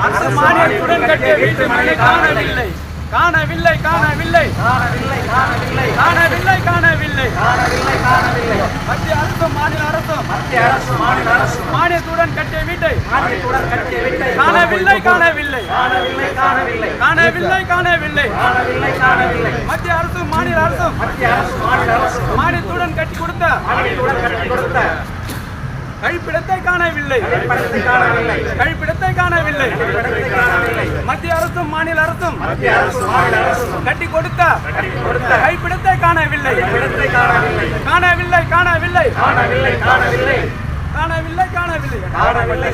அரசு மானியத்துடன் கட்டிய வீட்டு மனை காணவில்லை காணவில்லை காணவில்லை காணவில்லை காணவில்லை காணவில்லை காணவில்லை காணவில்லை காணவில்லை மத்திய அரசும் மாநில அரசும் மானியத்துடன் கட்டிய வீட்டை காணவில்லை காணவில்லை காணவில்லை காணவில்லை காணவில்லை காணவில்லை காணவில்லை காணவில்லை மத்திய அரசும் மாநில அரசும் மானியத்துடன் கட்டி கொடுத்த கழிப்பிடத்தை காணவில்லை கழிப்பிடத்தை காணவில்லை மத்திய அரசும் மாநில அரசும் கட்டி கொடுத்த கழிப்பிடத்தை காணவில்லை காணவில்லை காணவில்லை காணவில்லை காணவில்லை காணவில்லை காணவில்லை